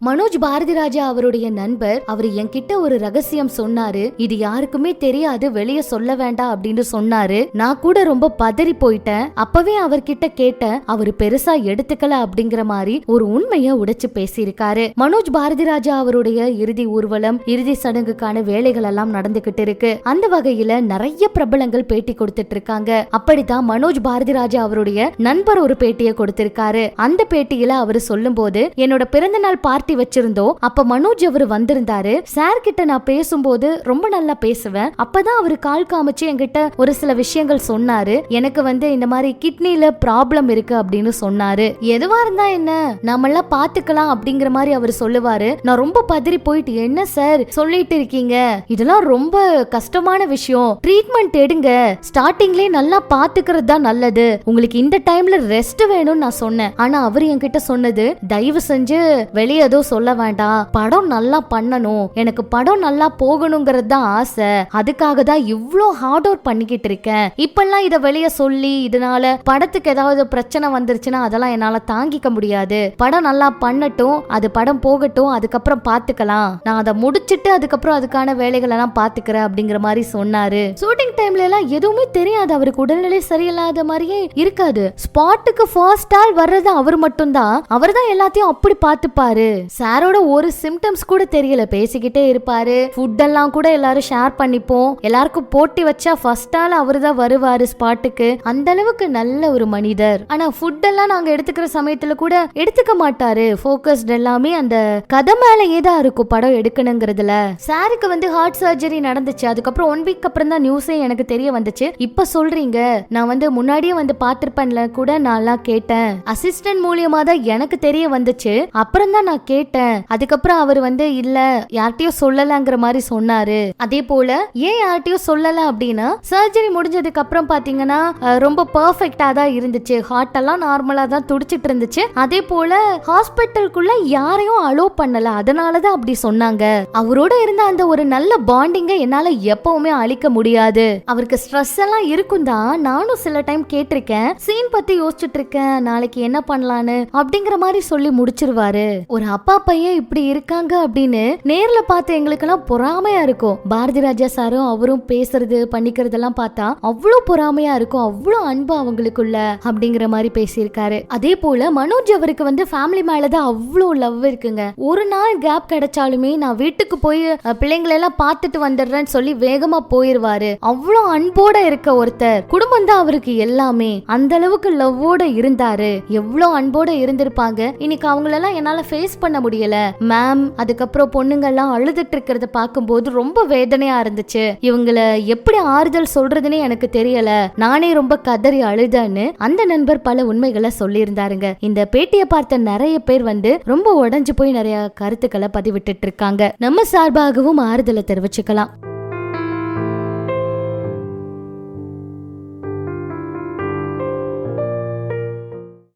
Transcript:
மனோஜ் பாரதிராஜா அவருடைய நண்பர் அவர் என்கிட்ட ஒரு ரகசியம் சொன்னாரு, இது யாருக்குமே தெரியாது, வெளியே சொல்ல வேண்டாம் அப்படின்னு சொன்னாரு. நான் கூட ரொம்ப பதறி போயிட்டேன். அப்பவே அவர்கிட்ட கேட்டேன், அவரு பெருசா எடுத்துக்கல அப்படிங்கிற மாதிரி ஒரு உண்மைய உடைச்சு பேசியிருக்காரு. மனோஜ் பாரதிராஜா அவருடைய இறுதி ஊர்வலம், இறுதி சடங்குக்கான வேலைகள் எல்லாம் நடந்துகிட்டு இருக்கு. அந்த வகையில நிறைய பிரபலங்கள் பேட்டி கொடுத்துட்டு இருக்காங்க. அப்படித்தான் மனோஜ் பாரதிராஜா அவருடைய நண்பர் ஒரு பேட்டியை கொடுத்திருக்காரு. அந்த பேட்டியில அவரு சொல்லும் போது, என்னோட பிறந்த நாள் பார்ட்டி வச்சிருந்தோம். அப்ப மனோஜ் அவர் வந்திருந்தாரு. சார் கிட்ட நான் பேசும்போது ரொம்ப நல்லா பேசுவேன். அப்பதான் அவரு கால் காமிச்சு என்கிட்ட ஒரு சில விஷயங்கள் சொன்னாரு. எனக்கு இந்த மாதிரி கிட்னில ப்ராப்ளம் இருக்கு அப்படின்னு சொன்னாரு. எதுவா இருந்தா என்ன, நாமெல்லாம் பாத்துக்கலாம் அப்படிங்கிற மாதிரி அவர் சொல்லுவாரு. நான் ரொம்ப பதறி போயிட்டு, என்ன சார் சொல்லிட்டு இருக்கீங்க, இதெல்லாம் ரொம்ப கஷ்டமான விஷயம், ட்ரீட்மெண்ட் எடுங்க, ஸ்டார்டிங்லயே நல்லா பாத்துக்கிறது தான் நல்லது, உங்களுக்கு இந்த டைம்ல ரெஸ்ட் வேணும்னு நான் சொன்னேன். ஆனா அவர் என்கிட்ட சொன்னது, தயவு செஞ்சு வெளியே ஏதோ சொல்ல வேண்டாம், படம் நல்லா பண்ணணும், எனக்கு படம் நல்லா போகணுங்கிறது தான் ஆசை, அதுக்காக தான் இவ்ளோ ஹார்ட் ஒர்க் பண்ணிக்கிட்டு இருக்கேன். இப்பெல்லாம் இத வெளியே சொல்லி இதனால படத்துக்கு ஏதாவது பிரச்சனை வந்துருச்சுன்னா அதெல்லாம் என்னால தாங்கிக்க முடியாது. படம் நல்லா பண்ணட்டும், அது படம் போகட்டும், அதுக்கப்புறம் பாத்துக்கலாம், நான் அதை முடிச்சிட்டு அதுக்கப்புறம் அதுக்கான வேலைகள் எல்லாம் பாத்துக்கிறேன் அப்படிங்கிற மாதிரி சொன்னாரு. ஷூட்டிங் டைம்ல எல்லாம் எதுவுமே தெரியாது, அவருக்கு உடல்நிலை சரியில்லாத மாதிரியே இருக்காது. ஸ்பாட்டுக்கு ஃபர்ஸ்ட் ஆள் வர்றது அவர் மட்டும்தான். அவர் தான் எல்லாத்தையும் அப்படி பாத்துப்பாரு. சாரோட ஒரு சிம்டம்ஸ் கூட தெரியல, பேசிக்கிட்டே இருப்பாரு. ஃபுட் எல்லாம் கூட எல்லாரும் ஷேர் பண்ணிப்போம். எல்லாருக்கும் போட்டி வச்சா ஃபர்ஸ்ட் ஆள் அவரு தான் வருவாரு ஸ்பாட்டுக்கு. அந்த அளவுக்கு நல்ல ஒரு மனிதர். ஆனா ஃபுட் எல்லாம் நாங்க எடுத்துக்கிற சமயத்துல கூட எடுத்துக்க மாட்டாரு. ஃபோக்கஸ்ட் எல்லாமே அந்த கதை மேலேயே தான் இருக்கும் படம் எடுக்கணுங்கிறதுல. சாருக்கு ஹார்ட் சர்ஜரி நடந்துச்சு. அதுக்கப்புறம் 1 வீக் அப்புறம் தான் நியூஸே எனக்கு தெரிய வந்துச்சு. இப்ப சொல்றீங்க, நான் முன்னாடியே பார்த்திருப்பேன்ல கூட, நான் கேட்டேன். அசிஸ்டன்ட் மூலியமா தான் எனக்கு தெரிய வந்துச்சு. அப்புறம் தான் நான் கேட்டேன். அதுக்கப்புறம் அவர் இல்ல யார்கிட்டயும் சொல்லலங்கிற மாதிரி சொன்னாரு. அதே போல ஏன் யார்கிட்டயும் சொல்லல அப்படின்னா, சர்ஜரி முடிஞ்சதுக்கு அப்புறம் பாத்தீங்கன்னா ரொம்ப பெர்ஃபெக்ட்டா தான் இருந்துச்சு. ஹார்ட் எல்லாம் நார்மலா தான் துடிச்சிட்டு இருந்துச்சு. அதே போல ஹாஸ்பிட்டலுக்குள்ள யாரையும் அலோ பண்ணல, அதனாலதான் அப்படி சொன்னாங்க. அவரோட இருந்த அந்த ஒரு நல்ல பாண்டிங்க என்னால எப்பவுமே அழிக்க முடியாது. அவருக்கு ஸ்ட்ரெஸ் எல்லாம் இருக்கும் தான், நானும் சில டைம் கேட்டிருக்கேன். சீன் பத்தி யோசிச்சுட்டு இருக்கேன், நாளைக்கு என்ன பண்ணலான்னு அப்படிங்கிற மாதிரி சொல்லி முடிச்சிருவாரு. ஒரு அப்பா பையன் இப்படி இருக்காங்க அப்படின்னு நேர்ல பார்த்து எங்களுக்கெல்லாம் பொறாமையா இருக்கும். பாரதிராஜா சாரும் அவரும் பேசுறது பண்ணிக்கிறதெல்லாம் பார்த்தா அவ்வளவு பொறாமையா இருக்கும், அவ்வளவு அன்பு அவங்களுக்குள்ள அப்படிங்கிற மாதிரி பேசியிருக்காரு. அதே போல மனோஜ் அவருக்கு ஃபேமிலி மேலதான் அவ்வளவு லவ் இருக்குங்க. ஒரு நாள் கேப் கிடைச்சாலுமே நான் வீட்டுக்கு போய் பிள்ளைங்களை எல்லாம் பார்த்துட்டு வந்துடுறேன்னு சொல்லி வேகமா போயிருவாரு. அவ்வளவு அன்போட இருக்க ஒருத்தர். குடும்பம் தான் அவருக்கு எல்லாமே. அந்த அளவுக்கு லவ்வோட இருந்தாரு. எவ்வளவு அன்போட இருந்திருப்பாங்க. இன்னைக்கு அவங்களெல்லாம் என்னால ஃபேஸ் பண்ண முடியல மேம். அதுக்கப்புறம் பொண்ணுங்க எல்லாம் அழுதுட்டு இருக்கிறத பார்க்கும்போது ரொம்ப வேதனையா இருந்துச்சு. இவங்கள எப்படி ஆறுதல் சொல்றதுன்னு எனக்கு தெரியல, நானே ரொம்ப கதறி அழுதன்னு அந்த நண்பர் பல உண்மைகளை சொல்லி இருந்தாருங்க. இந்த பேட்டியை பார்த்த நிறைய பேர் ரொம்ப உடைஞ்சு போய் நிறைய கருத்துக்களை பதிவிட்டு இருக்காங்க. நம்ம சார்பாகவும் ஆறுதலை தெரிவிச்சுக்கலாம்.